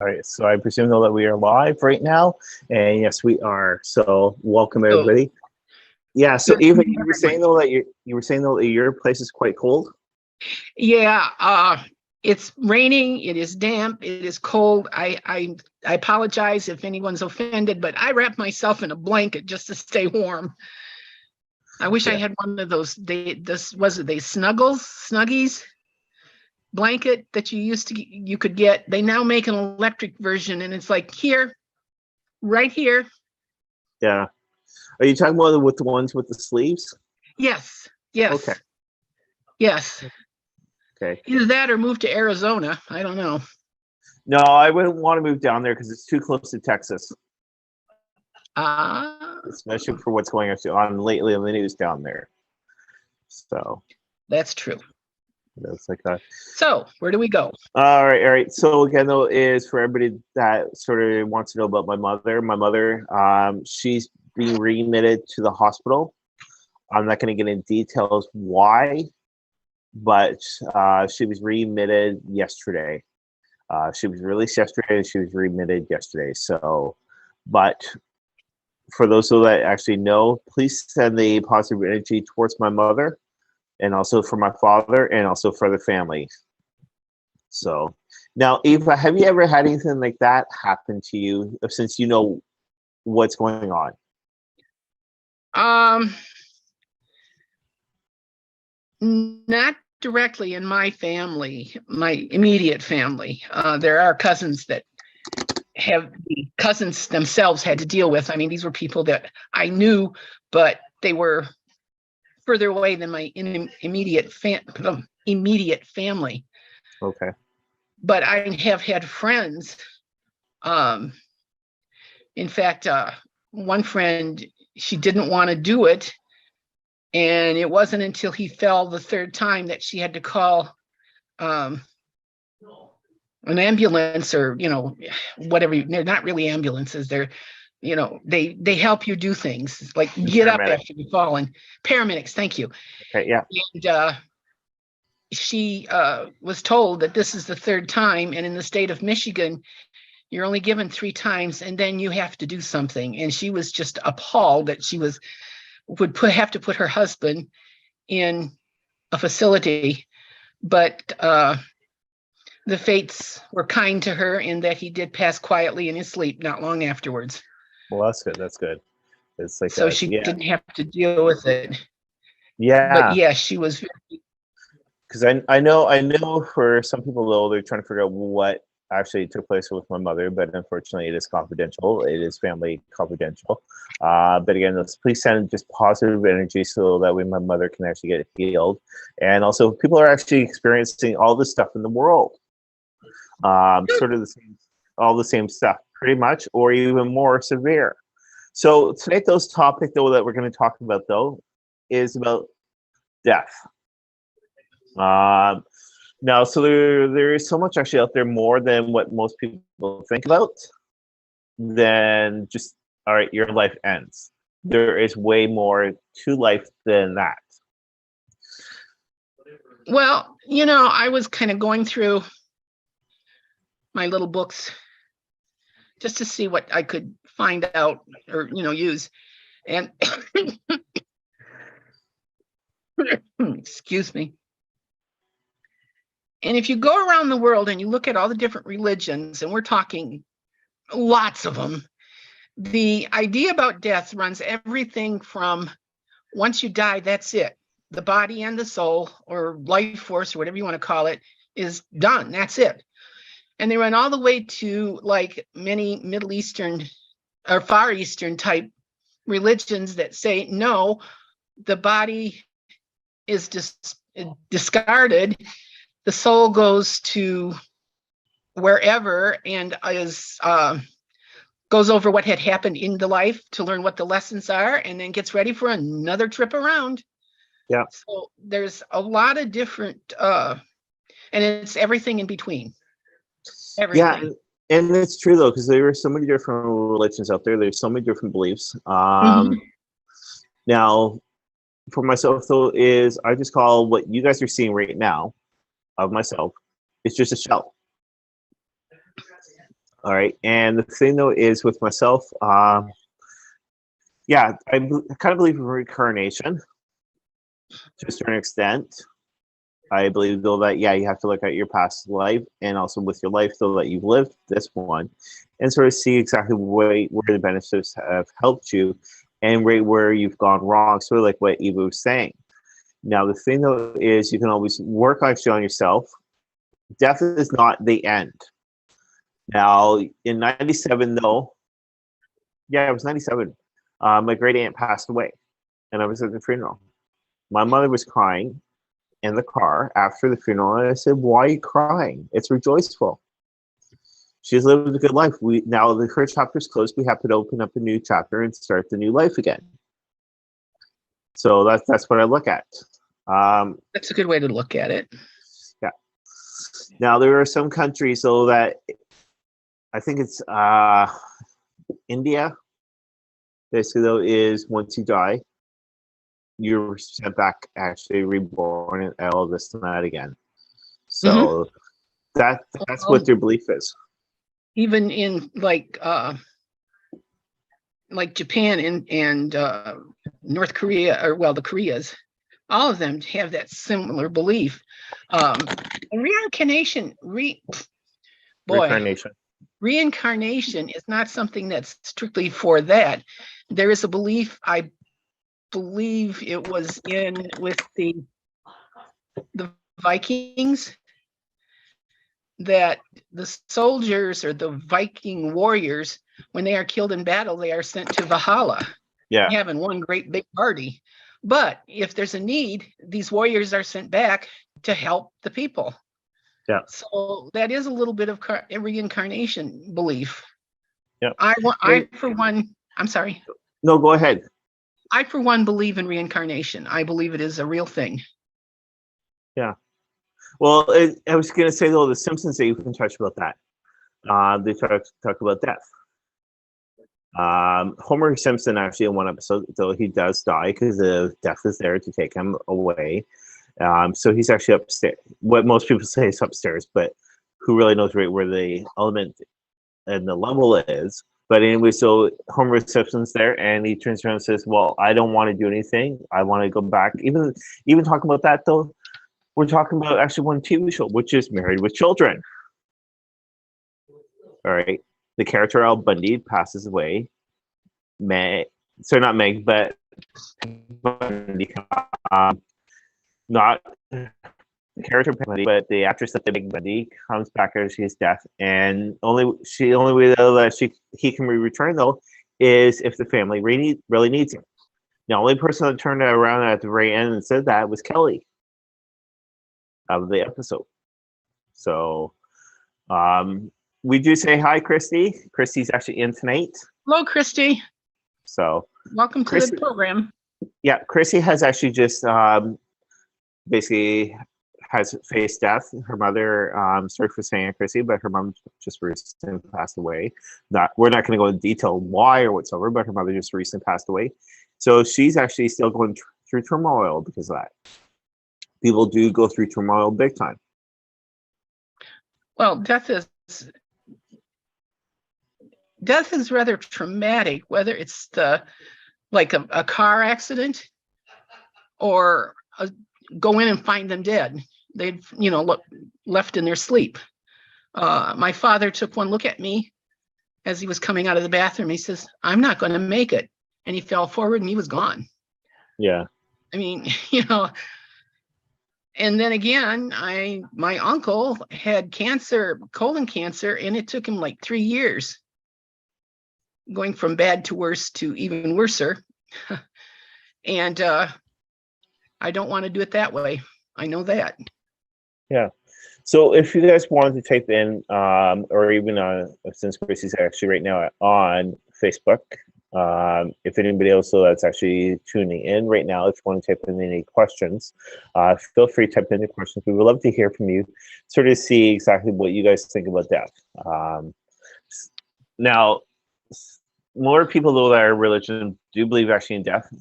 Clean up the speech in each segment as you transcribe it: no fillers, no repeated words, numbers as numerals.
All right, so I presume though that we are live right now, and yes, we are. So welcome everybody. Yeah. So Eva, you were saying though that your place is quite cold. Yeah. It's raining. It is damp. It is cold. I apologize if anyone's offended, but I wrap myself in a blanket just to stay warm. I wish I had one of those. Snuggies blanket that you could get. They now make an electric version, and it's like here, right here. Yeah. Are you talking about with the ones with the sleeves? Yes. Okay. Yes. Okay. Either that or move to Arizona. I don't know. No, I wouldn't want to move down there because it's too close to Texas. Especially for what's going on lately in the news down there. So. That's true. That's like that. So where do we go? All right. So again, though, is for everybody that sort of wants to know about my mother. My mother, she's being readmitted to the hospital. I'm not going to get into details why, but she was readmitted yesterday. She was released yesterday, and she was readmitted yesterday. So, but for those that actually know, please send the positive energy towards my mother, and also for my father, and also for the family. So now, Eva, have you ever had anything like that happen to you since you know what's going on? Not directly in my family, my immediate family. There are cousins that have the cousins themselves had to deal with. I mean, these were people that I knew, but they were further away than my immediate family. Okay. But I have had friends. In fact, one friend, she didn't want to do it. And it wasn't until he fell the third time that she had to call an ambulance, or, whatever. They're not really ambulances. They're, they help you do things like get up after you've fallen. Paramedics, thank you. Okay, yeah. And she was told that this is the third time, and in the state of Michigan, you're only given 3 times, and then you have to do something. And she was just appalled that she would have to put her husband in a facility, but the fates were kind to her in that he did pass quietly in his sleep not long afterwards. Well, that's good. That's good. It's like so she didn't have to deal with it. Yeah. But yeah, she was. Because I know for some people though, they're trying to figure out what actually took place with my mother, but unfortunately it is confidential. It is family confidential. But again, please send just positive energy so that way my mother can actually get healed. And also people are actually experiencing all this stuff in the world. Sort of all the same stuff pretty much, or even more severe. So tonight's topic though that we're going to talk about though is about death. Now, so there is so much actually out there more than what most people think about than just, all right, your life ends. There is way more to life than that. Well, I was kind of going through my little books just to see what I could find out or, use. And excuse me. And if you go around the world and you look at all the different religions, and we're talking lots of them, the idea about death runs everything from once you die, that's it. The body and the soul, or life force, or whatever you want to call it, is done. That's it. And they run all the way to like many Middle Eastern or Far Eastern type religions that say, no, the body is discarded. The soul goes to wherever and goes over what had happened in the life to learn what the lessons are, and then gets ready for another trip around. Yeah. So there's a lot of different, and it's everything in between. Everything. Yeah, and it's true though, because there are so many different religions out there. There's so many different beliefs. Now, for myself though, is I just call what you guys are seeing right now of myself, it's just a shell. All right, and the thing though is with myself, yeah, I kind of believe in reincarnation to a certain extent. I believe though that, yeah, you have to look at your past life and also with your life though that you've lived this one and sort of see exactly where the benefits have helped you and right where you've gone wrong, sort of like what Eva was saying. Now, the thing though is you can always work actually on yourself. Death is not the end. Now, in 97 though, yeah, it was 97, my great aunt passed away and I was at the funeral. My mother was crying in the car after the funeral, and I said, "Why are you crying? It's rejoiceful. She's lived a good life. Now her chapter's closed. We have to open up a new chapter and start the new life again." So that's what I look at. That's a good way to look at it. Yeah. Now there are some countries though that I think it's India. Basically though is once you die, you're sent back, actually reborn and all this and that again. So that's what their belief is. Even in like Japan and North Korea, or well, the Koreas, all of them have that similar belief. And reincarnation, reincarnation is not something that's strictly for that. There is a belief, I believe it was in with the Vikings, that the soldiers or the Viking warriors, when they are killed in battle, they are sent to Valhalla, having one great big party. But if there's a need, these warriors are sent back to help the people. Yeah. So that is a little bit of a reincarnation belief. Yeah. I for one, I'm sorry. No, go ahead. I, for one, believe in reincarnation. I believe it is a real thing. Yeah. Well, I was going to say, though, the Simpsons, they even touch about that. They talk about death. Homer Simpson, actually, in one episode, though, he does die because death is there to take him away. So he's actually upstairs. What most people say is upstairs, but who really knows right where the element and the level is. But anyway, so Homer Simpson's there, and he turns around and says, "Well, I don't want to do anything. I want to go back." Even talking about that, though, we're talking about actually one TV show, which is Married with Children. All right, the character Al Bundy passes away. Not Meg, but Bundy. Not the character Bundy, but the actress that Meg Bundy comes back after she's death, and only way though that he can be returned though is if the family really needs him. The only person that turned around at the very end and said that was Kelly of the episode. So we do say hi, Christy. Christy's actually in tonight. Hello, Christy. So welcome to the program. Yeah, Christy has actually just basically has faced death. Her mother, sorry for saying it, Chrissy, but her mom just recently passed away. We're not going to go into detail why or whatsoever, but her mother just recently passed away. So she's actually still going through turmoil because of that. People do go through turmoil big time. Well, death is rather traumatic, whether it's like a car accident or go in and find them dead. They've, left in their sleep. My father took one look at me as he was coming out of the bathroom. He says, "I'm not going to make it." And he fell forward and he was gone. Yeah. I mean, and then again, my uncle had cancer, colon cancer, and it took him like 3 years, going from bad to worse to even worser. And I don't want to do it that way. I know that. Yeah. So if you guys wanted to type in, or even since Chrissy's actually right now on Facebook, if anybody else that's actually tuning in right now, if you want to type in any questions, feel free to type in the questions. We would love to hear from you, sort of see exactly what you guys think about death. Now, more people though that are religion do believe actually in death.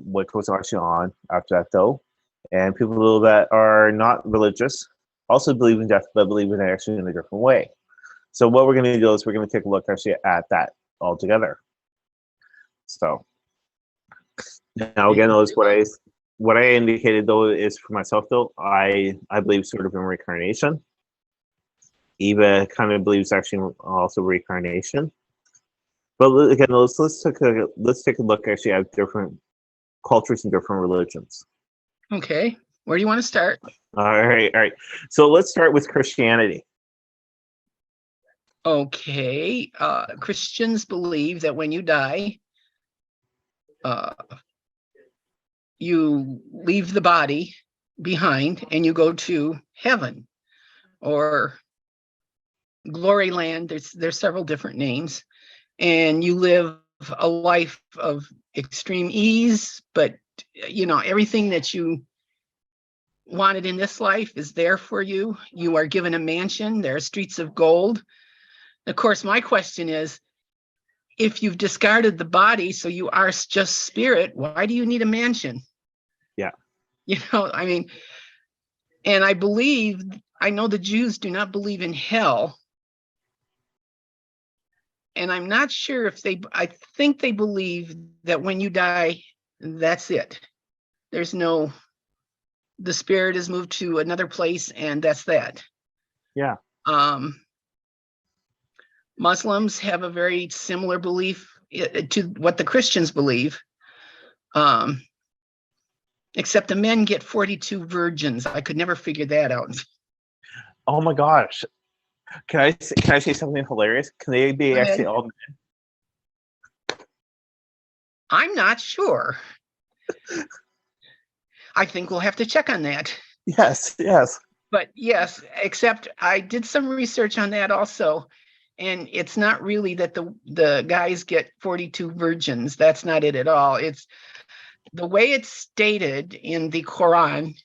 What goes actually on after that though, and people that are not religious also believe in death, but believe in it actually in a different way. So what we're going to do is we're going to take a look actually at that all together. So now again, those what I indicated though is for myself though, I believe sort of in reincarnation. Eva kind of believes actually also reincarnation. But again, let's take a look actually at different cultures and different religions. Okay, where do you want to start? All right. So let's start with Christianity. Okay, Christians believe that when you die, you leave the body behind and you go to heaven or glory land. There's several different names, and you live a life of extreme ease, but everything that you wanted in this life is there for you. You are given a mansion. There are streets of gold. Of course, my question is, if you've discarded the body, so you are just spirit, why do you need a mansion? Yeah. I mean, and I know the Jews do not believe in hell. And I'm not sure if I think they believe that when you die, that's it. The spirit is moved to another place and that's that. Yeah. Muslims have a very similar belief to what the Christians believe, except the men get 42 virgins. I could never figure that out. Oh my gosh. Can I say something hilarious? Can they be actually all men? I'm not sure. I think we'll have to check on that. Yes. But yes, except I did some research on that also. And it's not really that the guys get 42 virgins. That's not it at all. It's the way it's stated in the Quran.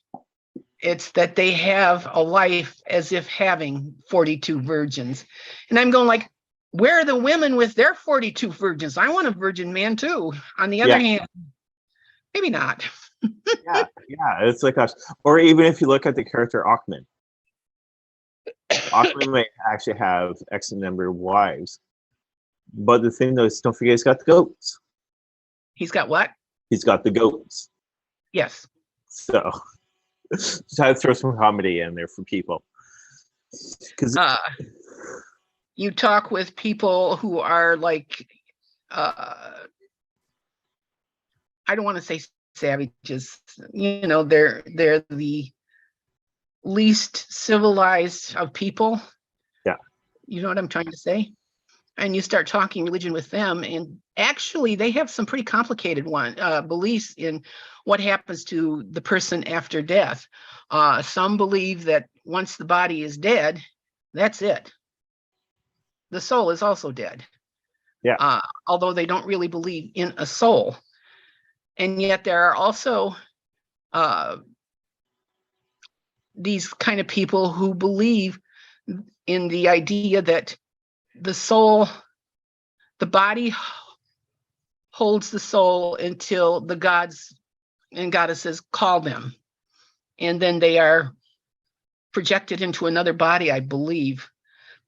It's that they have a life as if having 42 virgins. And I'm going like, where are the women with their 42 virgins? I want a virgin man too. On the other hand, maybe not. yeah. It's like us. Or even if you look at the character Ahmed. Ahmed might actually have X number of wives. But the thing though is, don't forget he's got the goats. He's got what? He's got the goats. Yes. So just had to throw some comedy in there for people. Because you talk with people who are like, I don't want to say savages. They're the least civilized of people. Yeah. You know what I'm trying to say? And you start talking religion with them, and actually they have some pretty complicated beliefs in what happens to the person after death. Some believe that once the body is dead, that's it. The soul is also dead. Yeah. Although they don't really believe in a soul. And yet there are also these kind of people who believe in the idea that the body holds the soul until the gods and goddesses call them. And then they are projected into another body, I believe.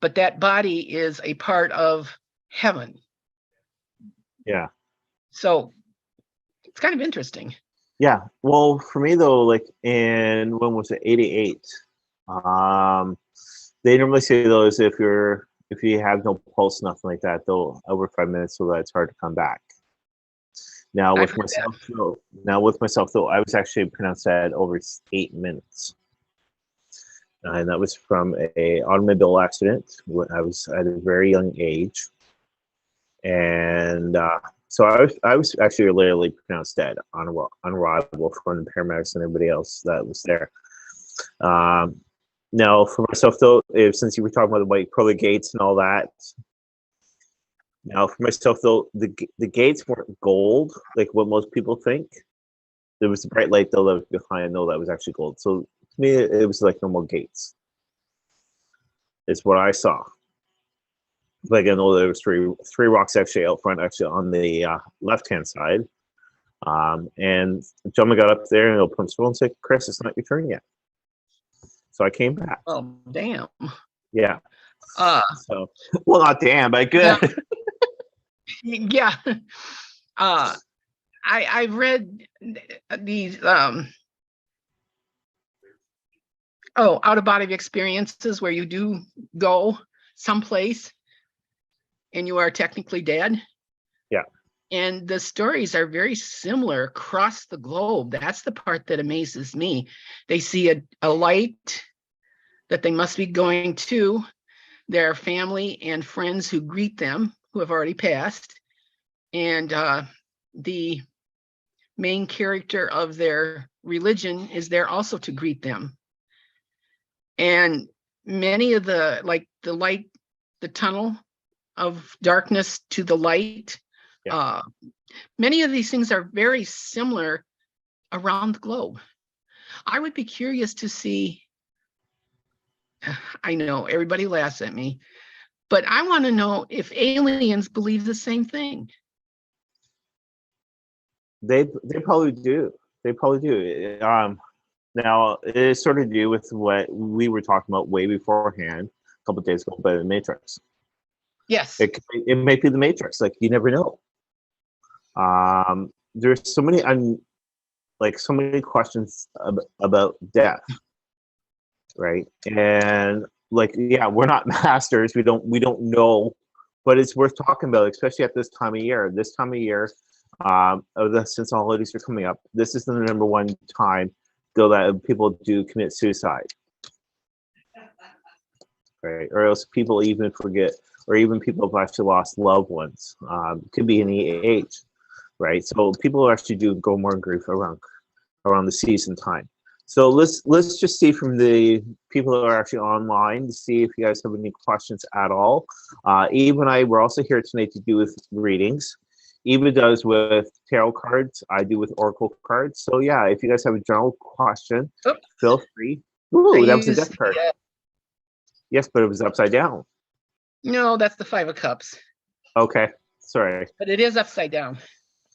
But that body is a part of heaven. Yeah. So it's kind of interesting. Yeah. Well, for me though, like when was it, 88? They normally say those if you have no pulse, nothing like that, though, over 5 minutes, so that it's hard to come back. Now with myself though, I was actually pronounced at over 8 minutes. And that was from a automobile accident when I was at a very young age. And so I was actually literally pronounced dead on arrival from the paramedics and everybody else that was there. Now, for myself though, since you were talking about the white pearly gates and all that, now for myself though, the gates weren't gold like what most people think. There was a bright light though that was behind. No, that was actually gold. So to me, it was like normal gates. It's what I saw. Like I know there was three rocks actually out front, actually on the left hand side. And the gentleman got up there and opened his phone and said, "Chris, it's not your turn yet." So I came back. Oh, damn. Yeah. So, well, not damn, but good. Yeah. I've read these out of body experiences where you do go someplace and you are technically dead. Yeah. And the stories are very similar across the globe. That's the part that amazes me. They see a light that they must be going to. There are family and friends who greet them who have already passed. And the main character of their religion is there also to greet them. And many of the light, the tunnel of darkness to the light, yeah. Many of these things are very similar around the globe. I would be curious to see, I know everybody laughs at me, but I want to know if aliens believe the same thing. They probably do. They probably do. Now it is sort of to do with what we were talking about way beforehand, a couple of days ago, about the Matrix. Yes. It may be the Matrix. Like you never know. There's so many so many questions about death, right? And yeah, we're not masters. We don't know, but it's worth talking about, especially at this time of year. This time of year, since the holidays are coming up, this is the number one time though that people do commit suicide, right? Or else people even forget, or even people have actually lost loved ones. Could be any age, right? So people actually do go more in grief around the season time. So let's just see from the people that are actually online to see if you guys have any questions at all. Eve and I, we're also here tonight to do with readings. Eva does with tarot cards. I do with oracle cards. So yeah, if you guys have a general question, feel free. Ooh, that was a death card. Yes, but it was upside down. No, that's the 5 of Cups. Okay, sorry. But it is upside down.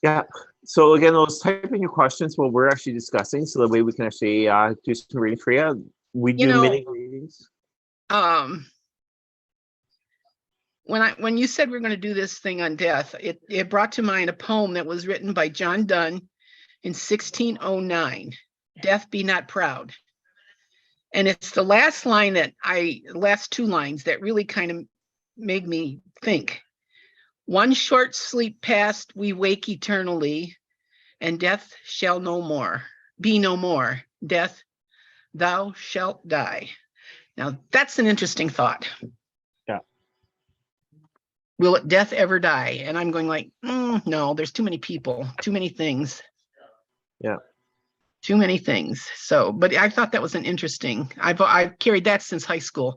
Yeah. So again, those type in your questions while we're actually discussing, so that way we can actually do some reading for you. We do mini readings. When you said we're going to do this thing on death, it brought to mind a poem that was written by John Donne in 1609, "Death Be Not Proud." And it's the last two lines that really kind of made me think. "One short sleep past, we wake eternally, and death shall be no more. Death, thou shalt die." Now, that's an interesting thought. Yeah. Will death ever die? And I'm going like, no, there's too many people, too many things. Yeah. Too many things. So, but I thought that was an interesting, I've carried that since high school.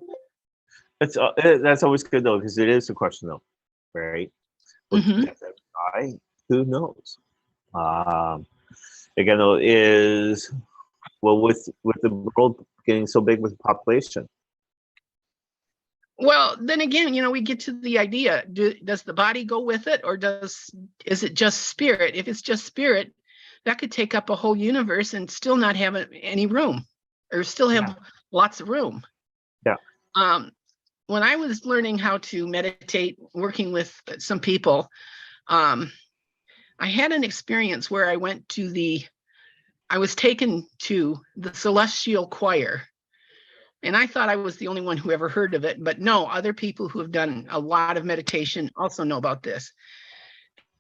That's always good though, because it is a question though, right? Death ever die? Who knows? Again, though, with the world getting so big with the population. Well, then again, we get to the idea: does the body go with it, or is it just spirit? If it's just spirit, that could take up a whole universe and still not have any room, or still have lots of room. Yeah. When I was learning how to meditate, working with some people, I had an experience where I was taken to the Celestial Choir. And I thought I was the only one who ever heard of it, but no, other people who have done a lot of meditation also know about this.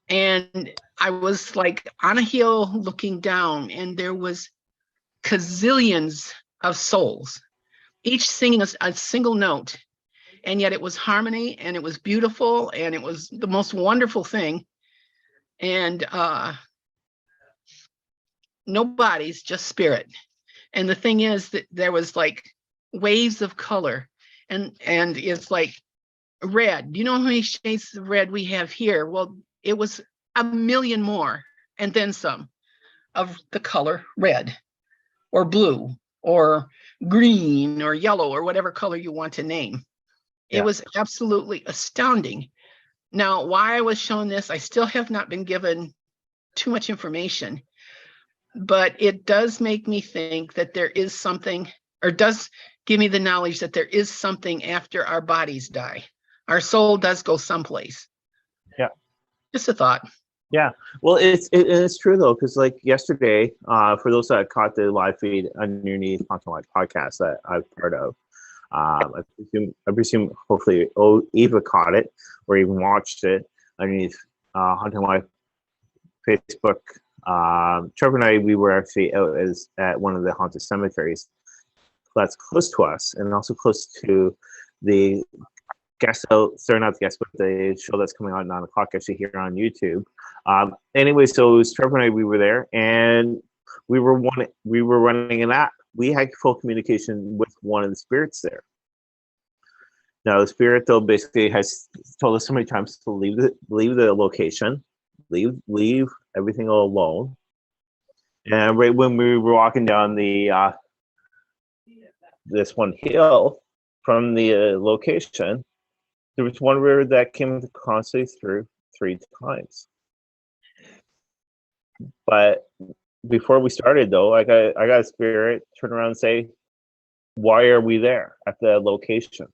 And I was like on a hill looking down, and there was gazillions of souls, each singing a single note. And yet it was harmony, and it was beautiful, and it was the most wonderful thing. And no bodies, just spirit. And the thing is that there was like waves of color, and it's like red. Do you know how many shades of red we have here? Well, it was a million more and then some of the color red or blue or green or yellow or whatever color you want to name. It Yeah. was absolutely astounding. Now, why I was shown this, I still have not been given too much information, but it does make me think that there is something, or does give me the knowledge that there is something after our bodies die. Our soul does go someplace. Yeah. Just a thought. Yeah. Well, it's true though, because like yesterday, for those that caught the live feed underneath HauntingLIVE podcast that I'm part of, I presume hopefully Eva caught it or even watched it underneath HauntingLIVE Facebook. Trevor and I, we were actually out at one of the haunted cemeteries that's close to us, and also close to the guest out. Sorry, not the guest, but the show that's coming out at 9 o'clock actually here on YouTube. Anyway, so it was Trevor and I. We were there, and we were running an app. We had full communication with one of the spirits there. Now, the spirit though basically has told us so many times to leave the location, leave everything alone. And right when we were walking down the this one hill from the location, there was one river that came constantly through 3 times. But before we started though, I got a spirit turn around and say, why are we there at the location?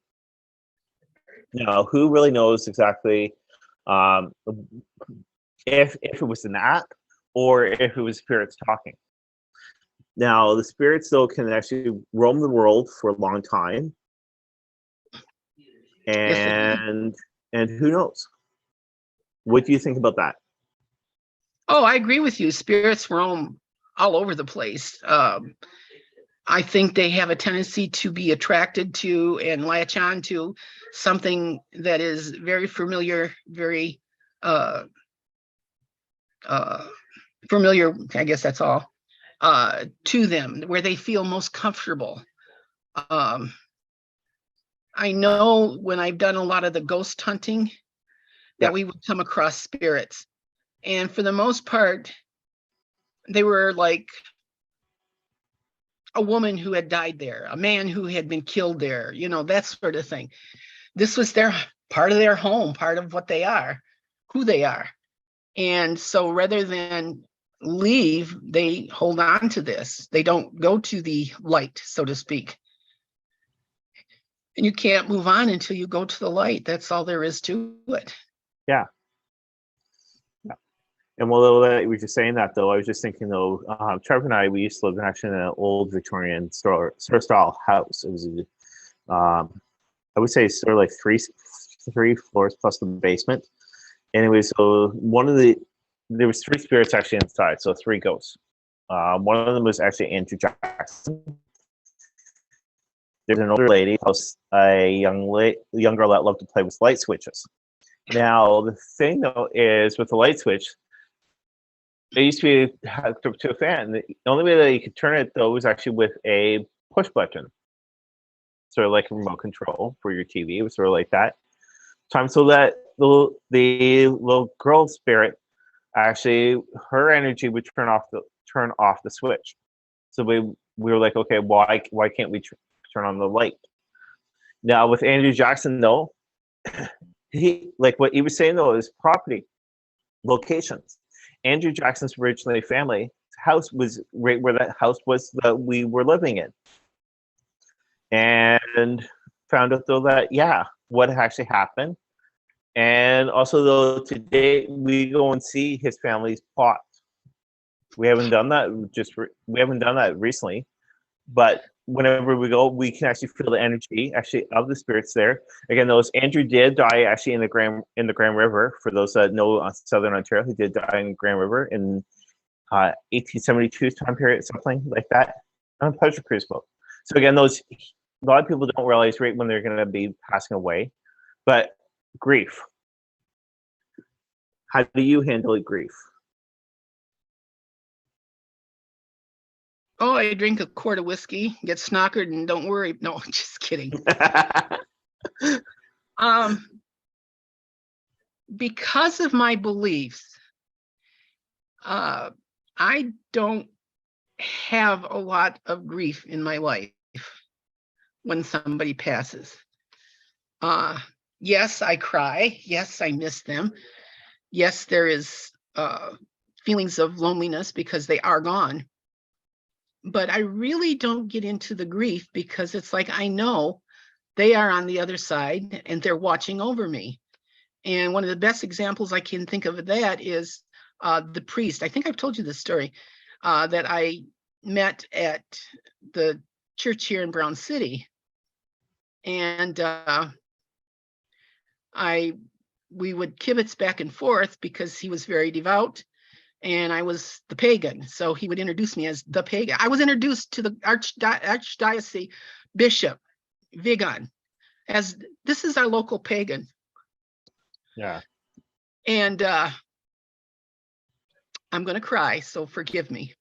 Now, who really knows exactly if it was an app or if it was spirits talking? Now, the spirits though can actually roam the world for a long time, and who knows? What do you think about that? Oh, I agree with you. Spirits roam all over the place. I think they have a tendency to be attracted to and latch on to something that is very familiar, very familiar, I guess that's all, to them, where they feel most comfortable. I know when I've done a lot of the ghost hunting that we would come across spirits. And for the most part, they were like a woman who had died there, a man who had been killed there, you know, that sort of thing. This was their part of their home, part of what they are, who they are. And so rather than leave, they hold on to this. They don't go to the light, so to speak. And you can't move on until you go to the light. That's all there is to it. Yeah. And while we were just saying that, though, I was just thinking, though, Trevor and I, we used to live actually in an old Victorian style house. It was, I would say, sort of like three floors plus the basement. Anyway, so there was 3 spirits actually inside, so 3 ghosts. One of them was actually Andrew Jackson. There's an older lady, a young girl that loved to play with light switches. Now, the thing, though, is with the light switch, it used to be hooked up to a fan. The only way that you could turn it, though, was actually with a push button. Sort of like a remote control for your TV. It was sort of like that. So that the little girl spirit, actually, her energy would turn off the switch. So we were like, okay, why can't we turn on the light? Now, with Andrew Jackson, though, he, like what he was saying, though, is property, locations. Andrew Jackson's originally family house was right where that house was that we were living in. And found out, though, that, what actually happened. And also, though, today we go and see his family's plot. We haven't done that recently, but whenever we go, we can actually feel the energy actually of the spirits there. Again, those Andrew did die actually in the Grand River. For those that know Southern Ontario, he did die in Grand River in 1872 time period, something like that, on a pleasure cruise boat. So again, a lot of people don't realize right when they're going to be passing away. But grief, how do you handle grief? Oh, I drink a quart of whiskey, get snockered, and don't worry. No, just kidding. Because of my beliefs, I don't have a lot of grief in my life when somebody passes. Yes, I cry. Yes, I miss them. Yes, there is feelings of loneliness because they are gone. But I really don't get into the grief because it's like I know they are on the other side and they're watching over me. And one of the best examples I can think of that is the priest. I think I've told you this story that I met at the church here in Brown City. And we would kibitz back and forth because he was very devout and I was the pagan. So he would introduce me as the pagan. I was introduced to the Archdiocese Bishop Vigan as this is our local pagan. Yeah. And I'm going to cry, so forgive me.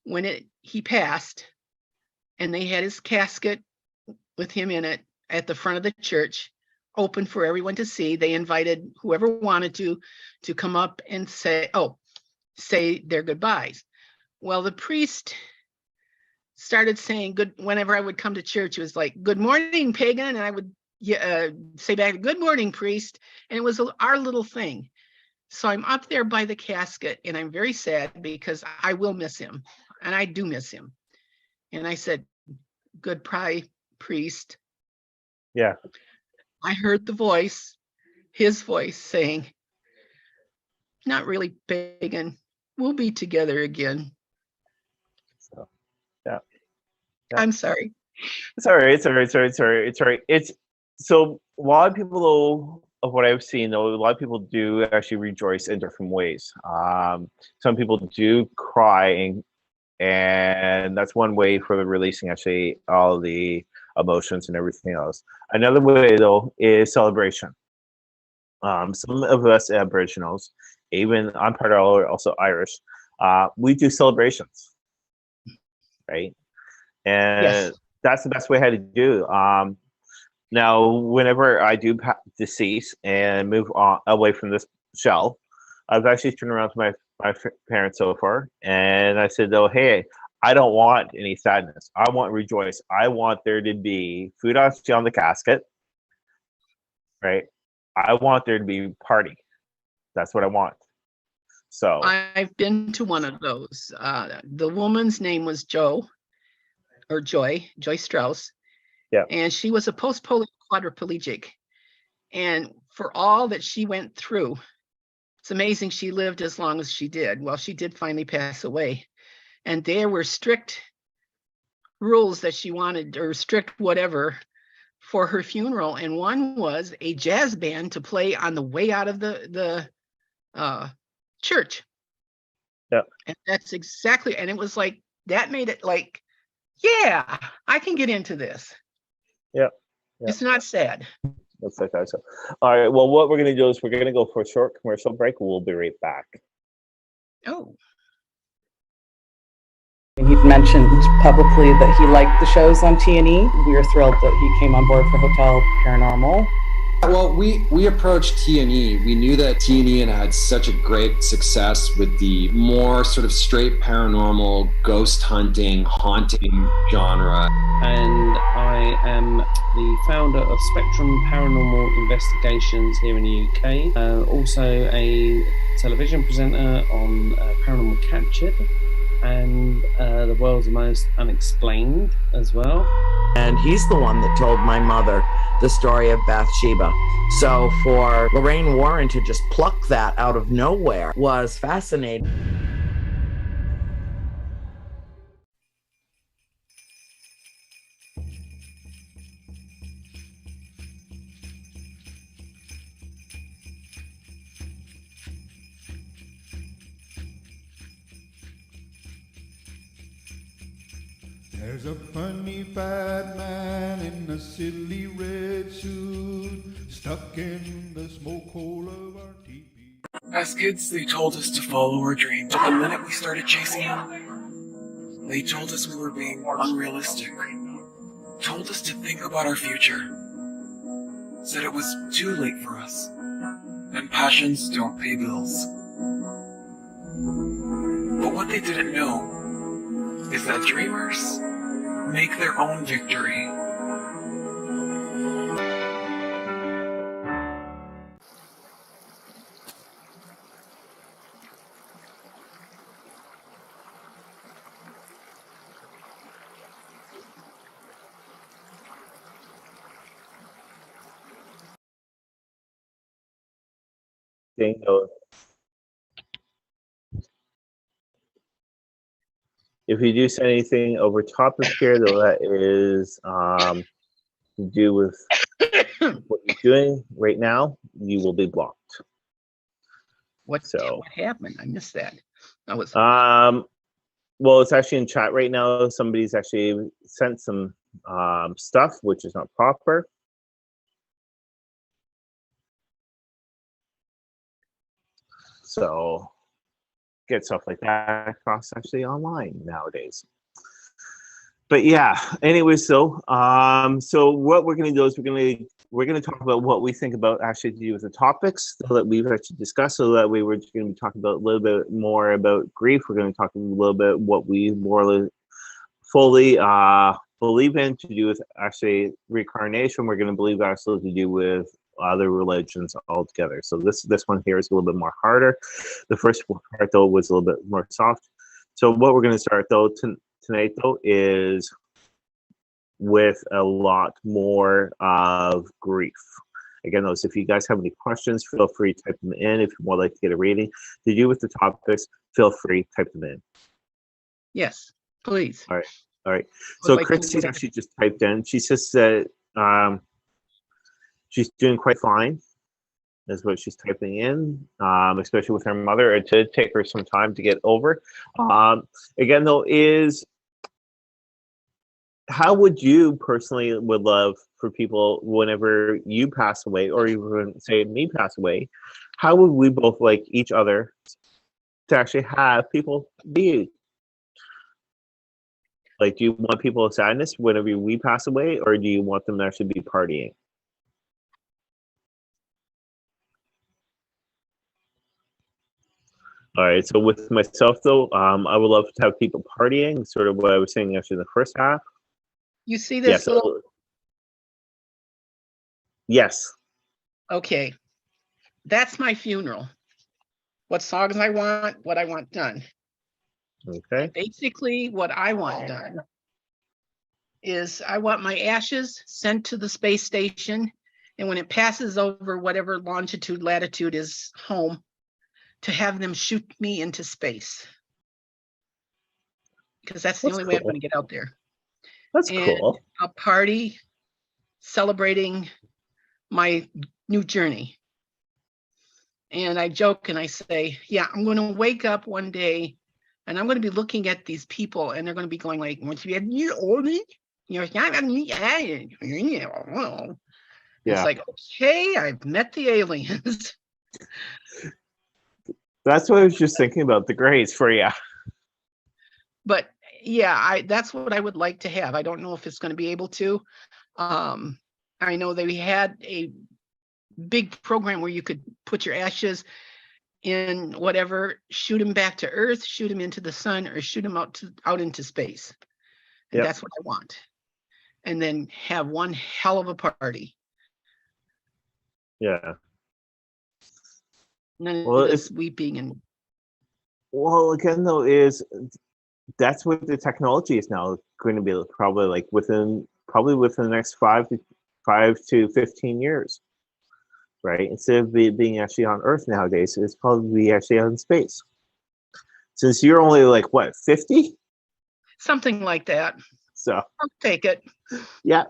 When he passed and they had his casket with him in it at the front of the church, open for everyone to see. They invited whoever wanted to come up and say their goodbyes. Well, the priest started saying good whenever I would come to church. It was like, "Good morning, pagan," and I would say back, "Good morning, priest," and it was our little thing. So I'm up there by the casket, and I'm very sad because I will miss him, and I do miss him. And I said, "Goodbye, priest." Yeah. I heard the voice, his voice saying, "Not really, pagan. We'll be together again." So, yeah. I'm sorry. It's all right. It's so a lot of people, though, of what I've seen, though, a lot of people do actually rejoice in different ways. Some people do cry, and that's one way for releasing actually all the emotions and everything else. Another way, though, is celebration. Some of us Aboriginals, even I'm part of also Irish, we do celebrations, right? And Yes. that's the best way how to do. Now, whenever I do decease and move on away from this shell, I've actually turned around to my parents so far, and I said, "Oh, hey, I don't want any sadness. I want rejoice. I want there to be food on the casket, right? I want there to be party. That's what I want." So I've been to one of those. The woman's name was Joy Strauss. yeah, And she was a post-polio quadriplegic. And for all that she went through, it's amazing she lived as long as she did. Well, she did finally pass away. And there were strict rules that she wanted, or strict whatever, for her funeral. And one was a jazz band to play on the way out of the church. yeah. And that's exactly, and it was like, that made it like, yeah, I can get into this. Yeah. It's not sad. That's like that. So, all right. Well, what we're going to do is we're going to go for a short commercial break. We'll be right back. Oh. He'd mentioned publicly that he liked the shows on T&E. We were thrilled that he came on board for Hotel Paranormal. Well, we approached T&E. We knew that T&E had had such a great success with the more sort of straight paranormal, ghost hunting, haunting genre. And I am the founder of Spectrum Paranormal Investigations here in the UK. Also a television presenter on Paranormal Captured and The World's Most Unexplained as well. And he's the one that told my mother the story of Bathsheba. So for Lorraine Warren to just pluck that out of nowhere was fascinating. There's a funny bad man in a silly red suit, stuck in the smoke hole of our teepee. As kids, they told us to follow our dreams, but the minute we started chasing them, They told us we were being unrealistic, told us to think about our future, said it was too late for us, and passions don't pay bills. But what they didn't know is that dreamers make their own victory. Thing of, if you do say anything over top of here, though, that is to do with what you're doing right now, you will be blocked. What So happened? I missed that. I was well, it's actually in chat right now. Somebody's actually sent some stuff which is not proper. So get stuff like that across actually online nowadays. But yeah, anyway, so what we're gonna do is we're gonna talk about what we think about actually to do with the topics so that we've actually discussed, so that way we're just gonna be talking about a little bit more about grief. We're gonna talk a little bit what we more fully believe in to do with actually reincarnation. We're gonna believe actually to do with other religions altogether. So this one here is a little bit more harder. The first part though was a little bit more soft. So what we're going to start though tonight though is with a lot more of grief. Again, those, if you guys have any questions, feel free to type them in. If you would like to get a reading to do with the topics, feel free to type them in. Yes, please. All right. So Christy's actually just typed in. She says that she's doing quite fine, is what she's typing in, especially with her mother. It did take her some time to get over. Again, though, is how would you personally would love for people whenever you pass away, or even say me pass away, how would we both like each other to actually have people be? Like, do you want people of sadness whenever we pass away, or do you want them to actually be partying? All right, so with myself though, I would love to have people partying, sort of what I was saying actually in the first half. You see this little... Yes. Okay, that's my funeral. What songs I want, what I want done. Okay. Basically, what I want done is I want my ashes sent to the space station, and when it passes over whatever longitude, latitude is home, to have them shoot me into space. Because that's the only way I'm going to get out there. That's cool. A party celebrating my new journey. And I joke and I say, yeah, I'm going to wake up one day and I'm going to be looking at these people and they're going to be going like, once you have you older, it's like, okay, I've met the aliens. That's what I was just thinking about, the grades for you. But yeah, that's what I would like to have. I don't know if it's going to be able to. I know they had a big program where you could put your ashes in whatever, shoot them back to Earth, shoot them into the sun, or shoot them out into space. And that's what I want. And then have one hell of a party. Yeah. None of this weeping and... Well, again, though, that's what the technology is now going to be, probably like within the next 5 to 15 years, right? Instead of being actually on Earth nowadays, it's probably actually out in space. Since you're only like what, 50? Something like that. So I'll take it. Yeah.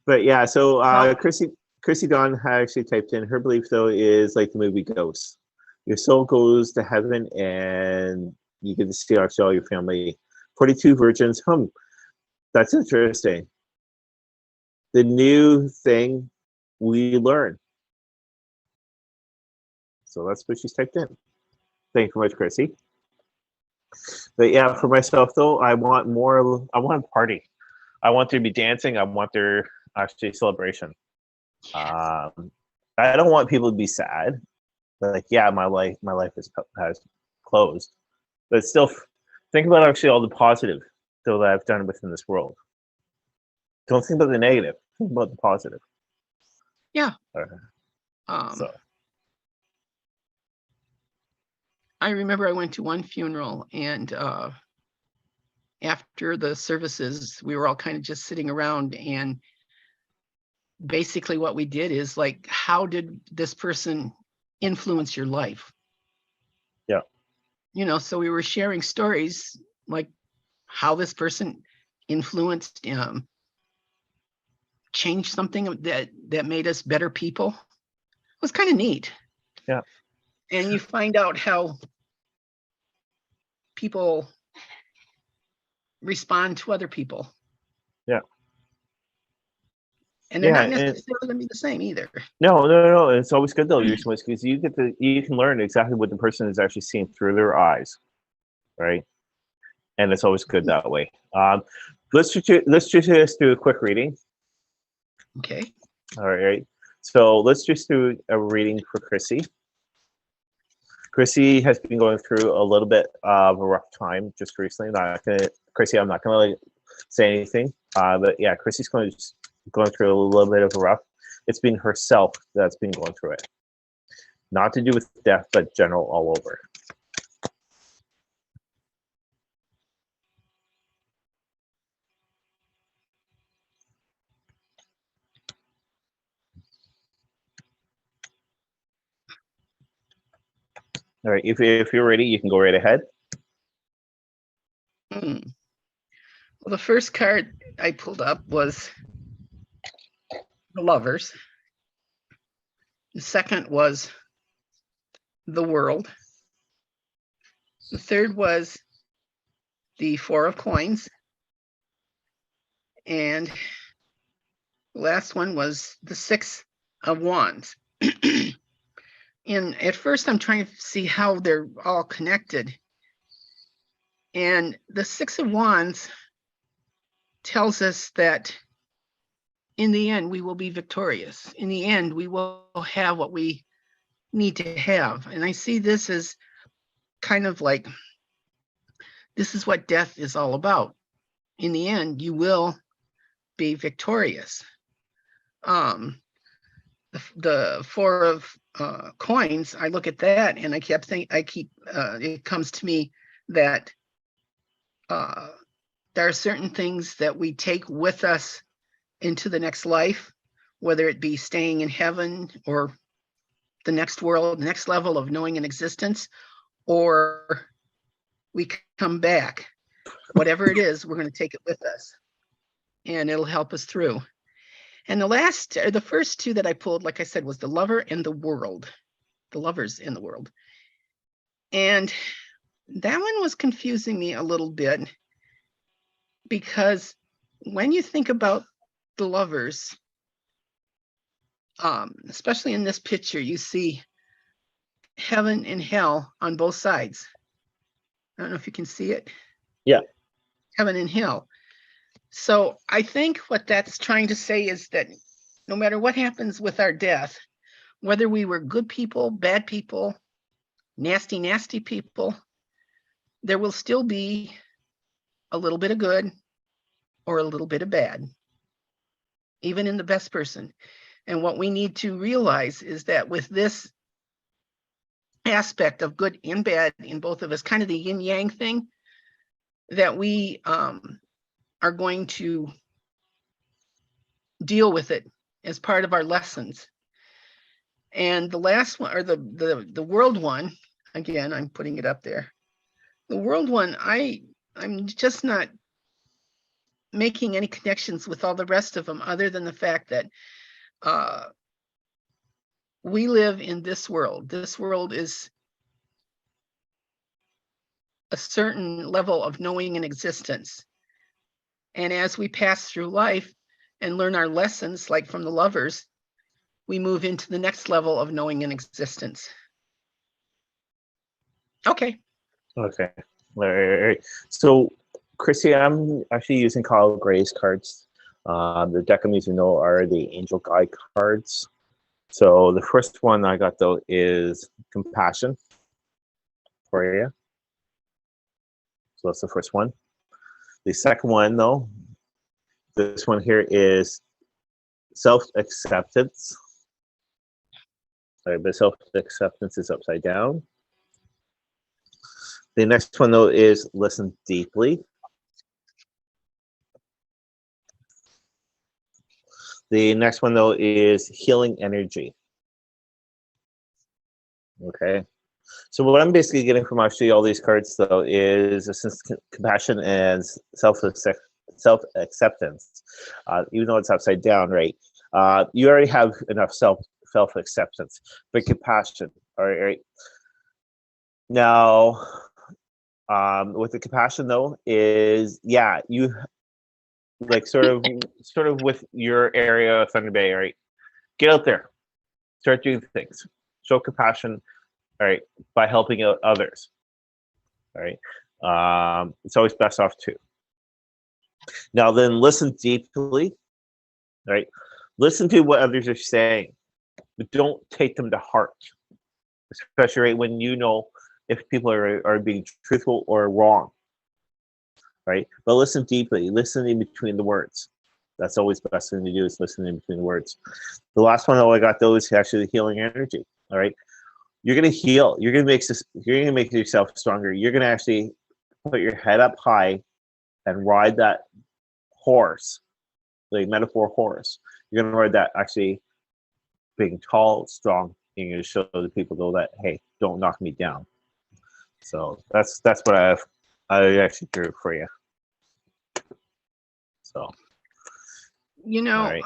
But yeah, so Chrissy Dawn had actually typed in, her belief though is like the movie Ghosts. Your soul goes to heaven and you get to see all your family. 42 virgins. That's interesting. The new thing we learn. So that's what she's typed in. Thank you very much, Chrissy. But yeah, for myself though, I want more. I want a party. I want there to be dancing. I want there actually celebration. I don't want people to be sad. Like, yeah, my life has closed, but still, think about actually all the positive though that I've done within this world. Don't think about the negative. Think about the positive. Yeah. So I remember I went to one funeral, and after the services, we were all kind of just sitting around, and basically what we did is like, how did this person influence your life? Yeah. You know, so we were sharing stories like how this person influenced, changed something that made us better people. It was kind of neat. Yeah. And you find out how people respond to other people. Yeah. And they're not necessarily going to be the same either. No. It's always good though, because you can learn exactly what the person is actually seeing through their eyes, right? And it's always good that way. Let's just do a quick reading. Okay. All right. So let's just do a reading for Chrissy. Chrissy has been going through a little bit of a rough time just recently. I'm not gonna like, say anything. But yeah, Chrissy's going through a little bit of a rough. It's been herself that's been going through it. Not to do with death, but general all over. All right, if you're ready, you can go right ahead. Well, the first card I pulled up was the Lovers. The second was the World. The third was the Four of Coins. And the last one was the Six of Wands. And at first I'm trying to see how they're all connected. And the Six of Wands tells us that in the end, we will be victorious. In the end, we will have what we need to have. And I see this as kind of like, this is what death is all about. In the end, you will be victorious. The Four of Coins, I look at that and it comes to me that there are certain things that we take with us into the next life, whether it be staying in heaven or the next world, the next level of knowing and existence, or we come back. Whatever it is, we're going to take it with us, and it'll help us through. And the first two that I pulled, like I said, was the Lover and the World, the Lovers in the World. And that one was confusing me a little bit, because when you think about the lovers, especially in this picture, you see heaven and hell on both sides. I don't know if you can see it. Yeah. Heaven and hell. So I think what that's trying to say is that no matter what happens with our death, whether we were good people, bad people, nasty, nasty people, there will still be a little bit of good or a little bit of bad, even in the best person. And what we need to realize is that with this aspect of good and bad in both of us, kind of the yin yang thing, that we are going to deal with it as part of our lessons. And the last one, or the world one, again, I'm putting it up there. The world one, I'm just not making any connections with all the rest of them, other than the fact that we live in this world. This world is a certain level of knowing and existence. And as we pass through life and learn our lessons, like from the lovers, we move into the next level of knowing and existence. Okay. Okay. All right. So, Chrissy, I'm actually using Kyle Gray's cards. The deck I'm using though are the Angel Guide cards. So the first one I got though is Compassion for you. So that's the first one. The second one though, this one here is Self-Acceptance. Sorry, but Self-Acceptance is upside down. The next one though is Listen Deeply. The next one though is Healing Energy. Okay. So what I'm basically getting from actually all these cards though is a sense of compassion and self-acceptance. Even though it's upside down, right? You already have enough self-acceptance, but compassion. All right. Now, with the compassion though is you like sort of with your area of Thunder Bay, right? Get out there, start doing things, show compassion, all right, by helping out others. All right. It's always best off too. Now then, listen deeply, right? Listen to what others are saying, but don't take them to heart, especially right, when you know if people are being truthful or wrong, right? But listen deeply, listen in between the words. That's always the best thing to do, is listen in between the words. The last one that I got though is actually the healing energy. All right, you're gonna heal. You're gonna make yourself stronger. You're gonna actually put your head up high and ride that horse, like metaphor horse. You're gonna ride that actually being tall, strong, and you're gonna show the people though that, hey, don't knock me down. So that's what I actually drew for you. So, You know, all right.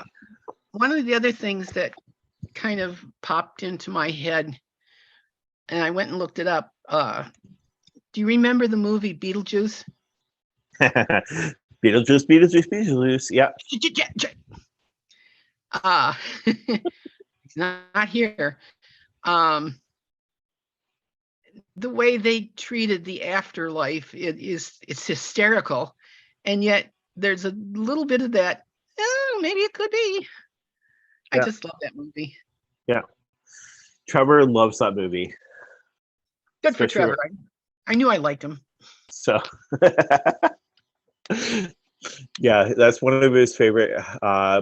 one of the other things that kind of popped into my head, and I went and looked it up. Do you remember the movie Beetlejuice? Beetlejuice. Yeah. He's not here. The way they treated the afterlife, it's hysterical, and yet there's a little bit of that. Oh, maybe it could be. I just love that movie. Yeah. Trevor loves that movie. Good for Trevor. I knew I liked him. So, yeah, that's one of his favorite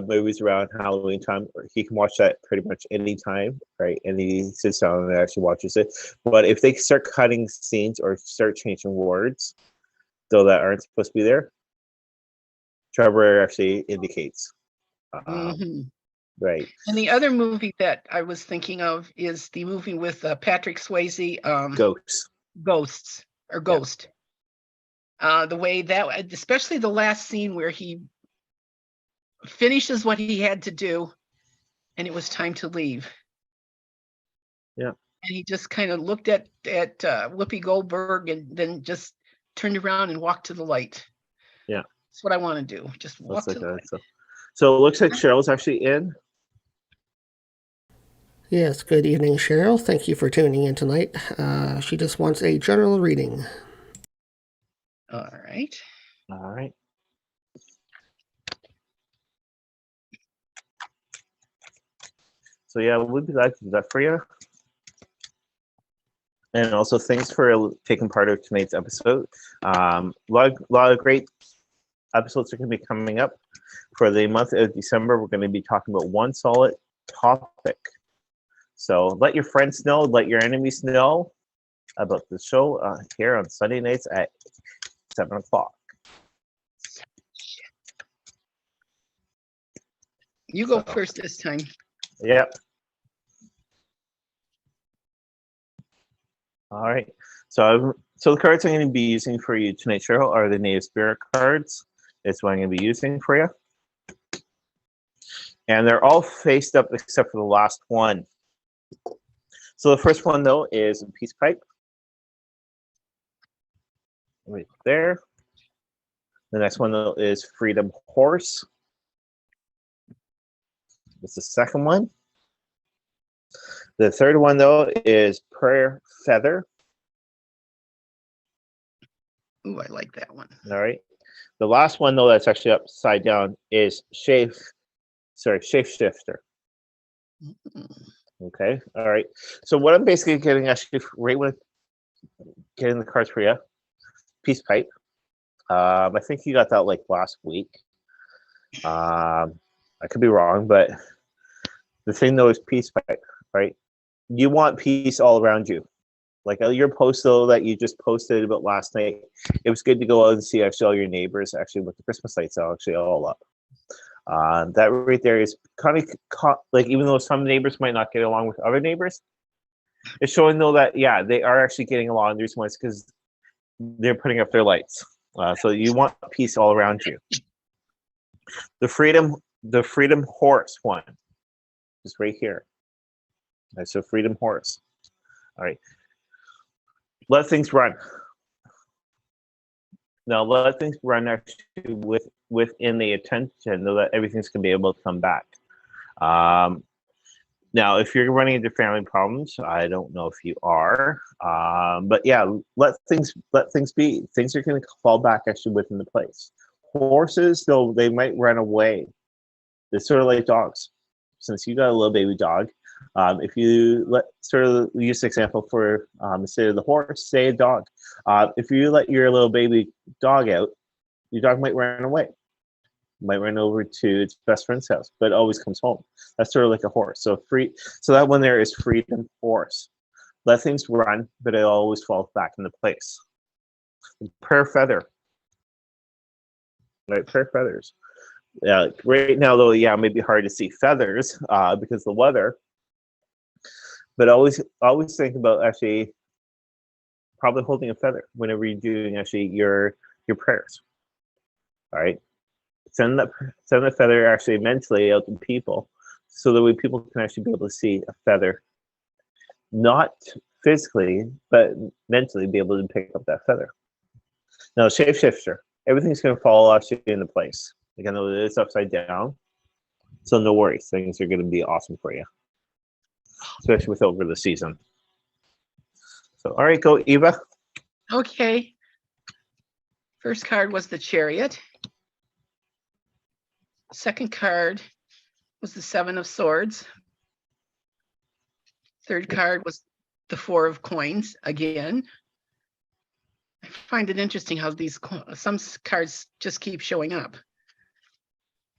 movies around Halloween time. He can watch that pretty much any time, right? And he sits down and actually watches it. But if they start cutting scenes or start changing words, though, that aren't supposed to be there, Trevor actually indicates. Right. And the other movie that I was thinking of is the movie with Patrick Swayze, Ghost. The way that, especially the last scene where he finishes what he had to do and it was time to leave. Yeah. And he just kind of looked at Whoopi Goldberg and then just turned around and walked to the light. Yeah. That's what I want to do. Just walk to the light. So it looks like Cheryl's actually in. Yes, good evening, Cheryl. Thank you for tuning in tonight. She just wants a general reading. All right. So yeah, we'd be glad to do that for you. And also, thanks for taking part of tonight's episode. A lot of great episodes are going to be coming up. For the month of December, we're going to be talking about one solid topic. So let your friends know, let your enemies know about the show here on Sunday nights at 7 o'clock. You go first this time. Yep. All right. So the cards I'm going to be using for you tonight, Cheryl, are the Native Spirit cards. That's what I'm going to be using for you. And they're all faced up except for the last one. So the first one, though, is Peace Pipe. Right there. The next one, though, is Freedom Horse. That's the second one. The third one, though, is Prayer Feather. Ooh, I like that one. All right. The last one, though, that's actually upside down is shapeshifter. Okay. All right. So what I'm basically getting, actually, right when getting the cards for you, peace pipe. I think you got that like last week. I could be wrong, but the thing though is peace pipe, right? You want peace all around you. Like your post though that you just posted about last night, it was good to go out and see actually all your neighbors actually with the Christmas lights are actually all up. That right there is kind of like, even though some neighbors might not get along with other neighbors, it's showing though that yeah, they are actually getting along. The reason why is because they're putting up their lights. So you want peace all around you. The freedom horse one is right here. All right, so freedom horse. All right. Let things run. Now let things run actually within the attention, so that everything's gonna be able to come back. Now, if you're running into family problems, I don't know if you are, but yeah, let things be. Things are going to fall back actually within the place. Horses, though, they might run away. They're sort of like dogs. Since you got a little baby dog, if you sort of use the example for instead of the horse, say a dog. If you let your little baby dog out, your dog might run away. Might run over to its best friend's house, but always comes home. That's sort of like a horse. So that one there is freedom horse. Let things run, but it always falls back into place. Prayer feather. Right, prayer feathers. Right now though, yeah, it may be hard to see feathers because of the weather. But always think about actually probably holding a feather whenever you're doing actually your prayers. All right. Send the feather actually mentally out to people, so that way people can actually be able to see a feather, not physically, but mentally be able to pick up that feather. Now, shapeshifter, everything's going to fall actually into place. Again, though it is upside down, so no worries, things are going to be awesome for you, especially with over the season. So, all right, go Eva. Okay. First card was the Chariot. Second card was the Seven of Swords. Third card was the Four of Coins again. I find it interesting how some cards just keep showing up.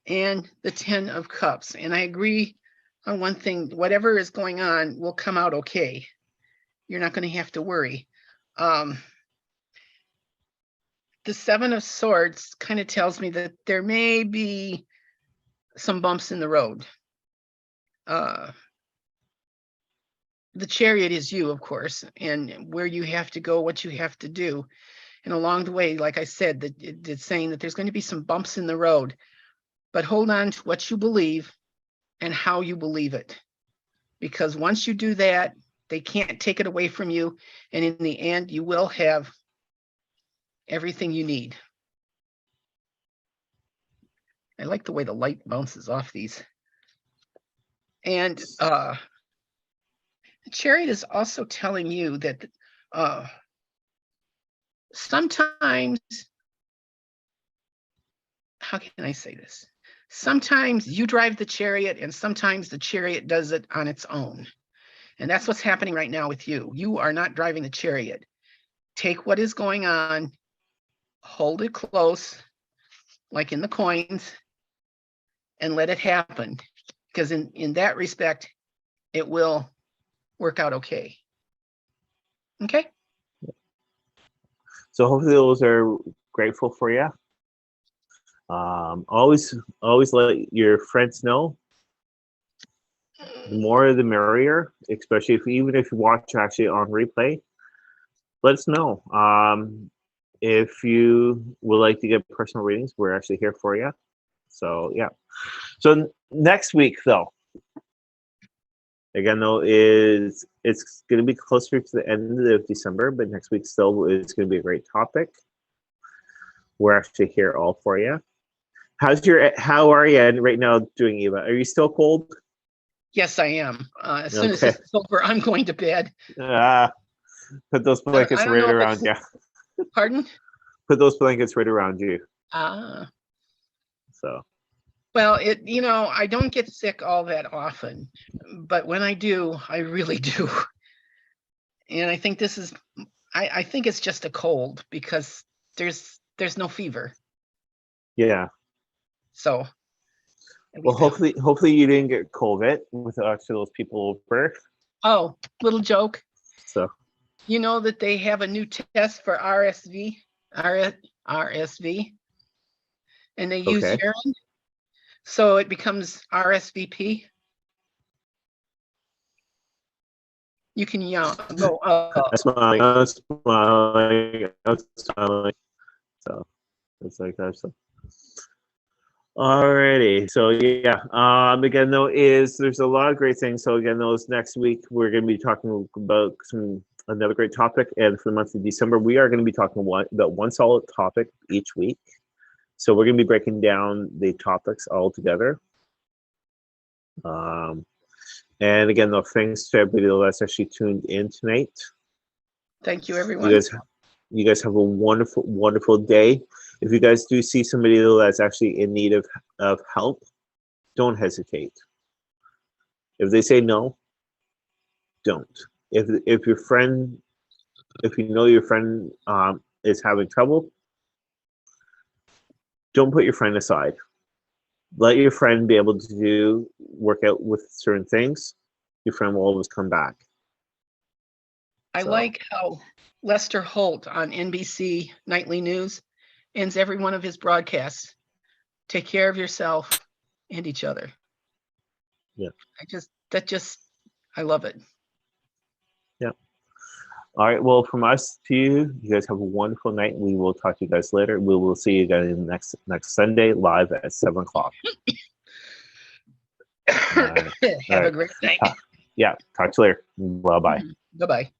And the 10 of Cups. And I agree on one thing, whatever is going on will come out okay. You're not going to have to worry. The Seven of Swords kind of tells me that there may be some bumps in the road. The Chariot is you, of course, and where you have to go, what you have to do. And along the way, like I said, it's saying that there's going to be some bumps in the road, but hold on to what you believe and how you believe it. Because once you do that, they can't take it away from you. And in the end, you will have everything you need. I like the way the light bounces off these. And the Chariot is also telling you that sometimes, how can I say this? Sometimes you drive the Chariot and sometimes the Chariot does it on its own. And that's what's happening right now with you. You are not driving the Chariot. Take what is going on, hold it close, like in the coins, and let it happen, because in that respect, it will work out okay. Okay? So hopefully those are grateful for you. Always let your friends know. The more the merrier, especially even if you watch actually on replay. Let us know. If you would like to get personal readings, we're actually here for you. So yeah. So next week though, again though, it's going to be closer to the end of December, but next week still is going to be a great topic. We're actually here all for you. How are you right now doing, Eva? Are you still cold? Yes, I am. As soon as it's over, I'm going to bed. Put those blankets right around you. Pardon? put those blankets right around you. So. Well, I don't get sick all that often, but when I do, I really do. And I think I think it's just a cold because there's no fever. Yeah. So. Well, hopefully you didn't get COVID with actually those people over. Oh, little joke. So. You know that they have a new test for RSV, and they use urine, so it becomes RSVP. You can go up. I'm smiling. So it's like that. So. Alrighty, so yeah. Again, though, there's a lot of great things. So again, next week we're going to be talking about another great topic, and for the month of December, we are going to be talking about one solid topic each week. So we're going to be breaking down the topics all together. And again, though, thanks to everybody that's actually tuned in tonight. Thank you, everyone. You guys have a wonderful, wonderful day. If you guys do see somebody that's actually in need of help, don't hesitate. If they say no, don't. If you know your friend is having trouble, don't put your friend aside. Let your friend be able to work out with certain things. Your friend will always come back. I like how Lester Holt on NBC Nightly News ends every one of his broadcasts. Take care of yourself and each other. Yeah. I love it. Yeah. All right. Well, from us to you guys have a wonderful night. We will talk to you guys later. We will see you guys next Sunday live at 7 o'clock. Have a great night. Talk to you later. Bye-bye. Bye-bye.